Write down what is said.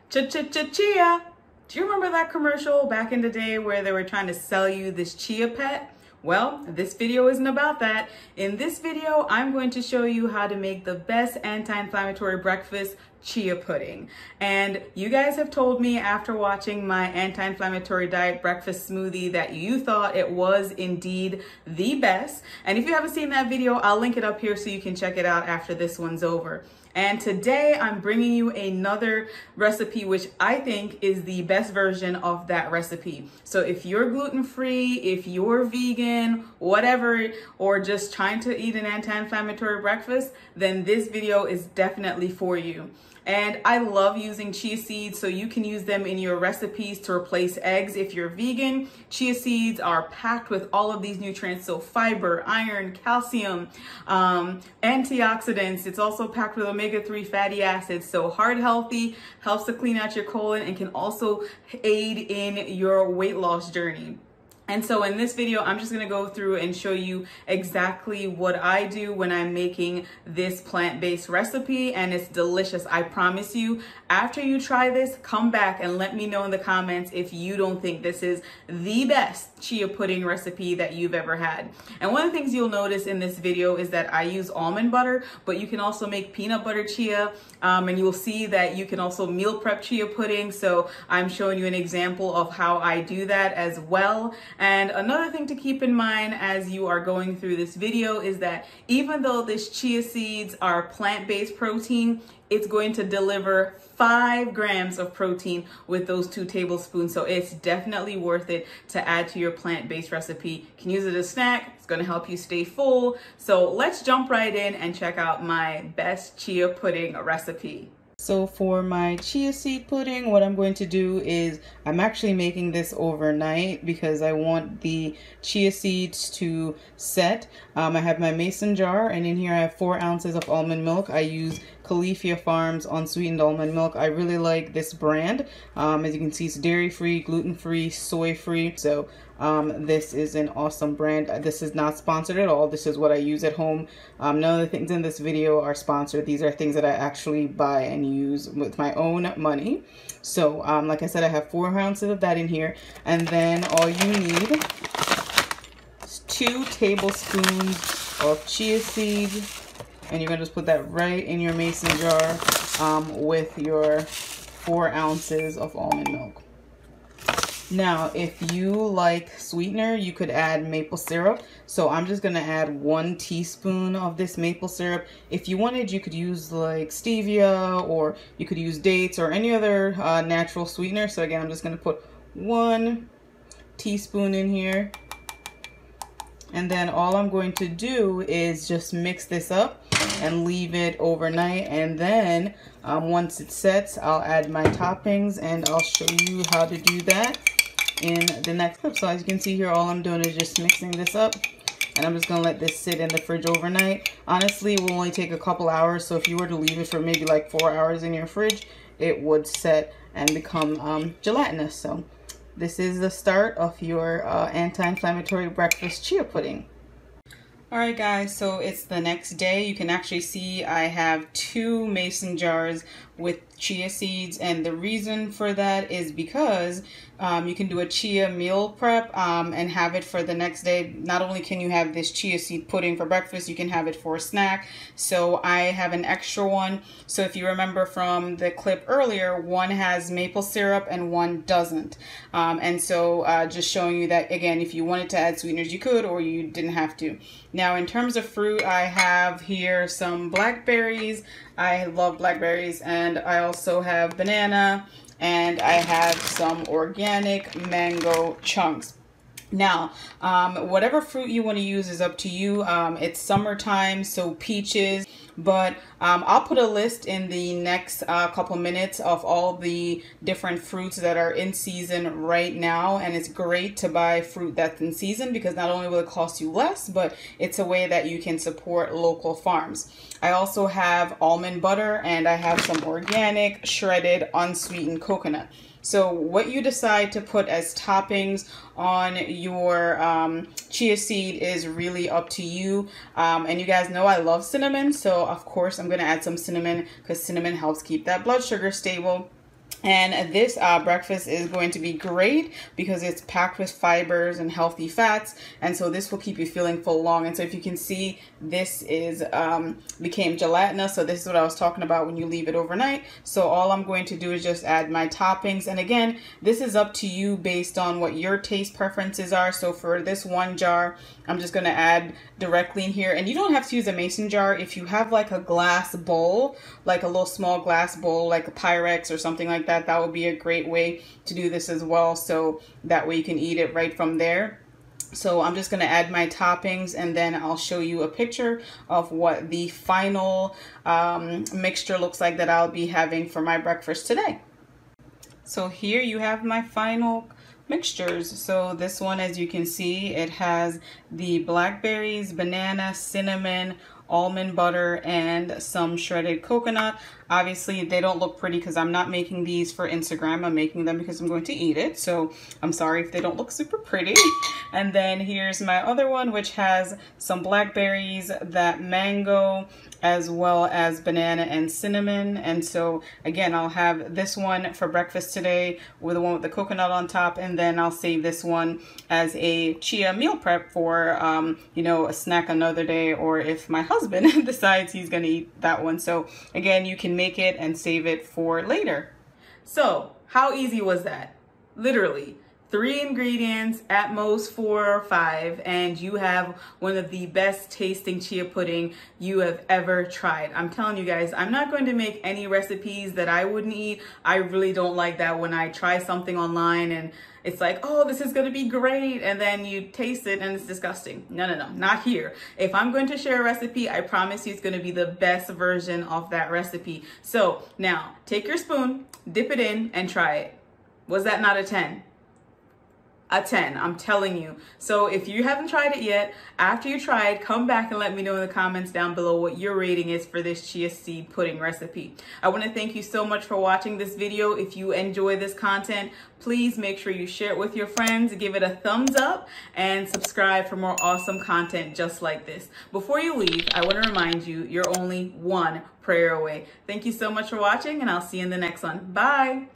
Chia. Do you remember that commercial back in the day where they were trying to sell you this chia pet? Well, this video isn't about that. In this video, I'm going to show you how to make the best anti-inflammatory breakfast, chia pudding. And you guys have told me after watching my anti-inflammatory diet breakfast smoothie that you thought it was indeed the best. And if you haven't seen that video, I'll link it up here so you can check it out after this one's over. And today I'm bringing you another recipe which I think is the best version of that recipe. So if you're gluten-free, if you're vegan, whatever, or just trying to eat an anti-inflammatory breakfast, then this video is definitely for you. And I love using chia seeds, so you can use them in your recipes to replace eggs if you're vegan. Chia seeds are packed with all of these nutrients, so fiber, iron, calcium, antioxidants. It's also packed with omega-3 fatty acids, so heart healthy, helps to clean out your colon, and can also aid in your weight loss journey. And so in this video, I'm just gonna go through and show you exactly what I do when I'm making this plant-based recipe, and it's delicious, I promise you. After you try this, come back and let me know in the comments if you don't think this is the best chia pudding recipe that you've ever had. And one of the things you'll notice in this video is that I use almond butter, but you can also make peanut butter chia, and you'll see that you can also meal prep chia pudding. So I'm showing you an example of how I do that as well. And another thing to keep in mind as you are going through this video is that even though this chia seeds are plant-based protein, it's going to deliver 5 grams of protein with those 2 tablespoons. So it's definitely worth it to add to your plant-based recipe. You can use it as a snack. It's going to help you stay full. So let's jump right in and check out my best chia pudding recipe. So for my chia seed pudding, what I'm going to do is I'm actually making this overnight because I want the chia seeds to set. I have my mason jar, and in here I have 4 ounces of almond milk. I use Califia Farms unsweetened almond milk. I really like this brand. As you can see, it's dairy-free, gluten-free, soy-free. So this is an awesome brand. This is not sponsored at all. This is what I use at home. None of the things in this video are sponsored. These are things that I actually buy and use with my own money. So like I said, I have 4 ounces of that in here. And then all you need is 2 tablespoons of chia seeds. And you're going to just put that right in your mason jar with your 4 ounces of almond milk. Now, if you like sweetener, you could add maple syrup. So I'm just going to add 1 teaspoon of this maple syrup. If you wanted, you could use like stevia, or you could use dates or any other natural sweetener. So again, I'm just going to put 1 teaspoon in here. And then all I'm going to do is just mix this up and leave it overnight. And then once it sets, I'll add my toppings, and I'll show you how to do that in the next clip. So as you can see here, all I'm doing is just mixing this up, and I'm just gonna let this sit in the fridge overnight. Honestly, it will only take a couple hours, so if you were to leave it for maybe like 4 hours in your fridge, it would set and become gelatinous. So this is the start of your anti-inflammatory breakfast chia pudding. Alright guys, so it's the next day. You can actually see I have 2 mason jars with chia seeds, and the reason for that is because you can do a chia meal prep and have it for the next day. Not only can you have this chia seed pudding for breakfast, you can have it for a snack. So I have an extra one. So if you remember from the clip earlier, one has maple syrup and one doesn't. And so just showing you that, again, if you wanted to add sweeteners, you could, or you didn't have to. Now, in terms of fruit, I have here some blackberries. I love blackberries, and I also have banana, and I have some organic mango chunks. Now, whatever fruit you want to use is up to you. It's summertime, so peaches, but I'll put a list in the next couple minutes of all the different fruits that are in season right now. And it's great to buy fruit that's in season because not only will it cost you less, but it's a way that you can support local farms. I also have almond butter, and I have some organic shredded unsweetened coconut. So what you decide to put as toppings on your chia seed is really up to you. And you guys know I love cinnamon, so of course I'm going to add some cinnamon because cinnamon helps keep that blood sugar stable. And this breakfast is going to be great because it's packed with fibers and healthy fats. And so this will keep you feeling full long. And so if you can see, this is became gelatinous. So this is what I was talking about when you leave it overnight. So all I'm going to do is just add my toppings. And again, this is up to you based on what your taste preferences are. So for this one jar, I'm just going to add directly in here. And you don't have to use a mason jar. If you have like a glass bowl, like a little small glass bowl, like a Pyrex or something like that, that would be a great way to do this as well. So that way you can eat it right from there. So I'm just going to add my toppings, and then I'll show you a picture of what the final mixture looks like that I'll be having for my breakfast today. So here you have my final mixtures. So this one, as you can see, it has the blackberries, banana, cinnamon, almond butter, and some shredded coconut. Obviously they don't look pretty because I'm not making these for Instagram. I'm making them because I'm going to eat it. So I'm sorry if they don't look super pretty. And then here's my other one, which has some blackberries, that mango, as well as banana and cinnamon. And so again, I'll have this one for breakfast today with the one with the coconut on top, and then I'll save this one as a chia meal prep for you know, a snack another day, or if my husband decides he's gonna eat that one. So again, you can make it and save it for later. So how easy was that? Literally 3 ingredients, at most 4 or 5, and you have one of the best tasting chia pudding you have ever tried. I'm telling you guys, I'm not going to make any recipes that I wouldn't eat. I really don't like that when I try something online and it's like, oh, this is going to be great, and then you taste it and it's disgusting. No, not here. If I'm going to share a recipe, I promise you it's going to be the best version of that recipe. So now take your spoon, dip it in, and try it. Was that not a 10? A 10, I'm telling you. So if you haven't tried it yet, after you try it, come back and let me know in the comments down below what your rating is for this chia seed pudding recipe. I want to thank you so much for watching this video. If you enjoy this content, please make sure you share it with your friends, give it a thumbs up, and subscribe for more awesome content just like this. Before you leave, I want to remind you, you're only one prayer away. Thank you so much for watching, and I'll see you in the next one. Bye.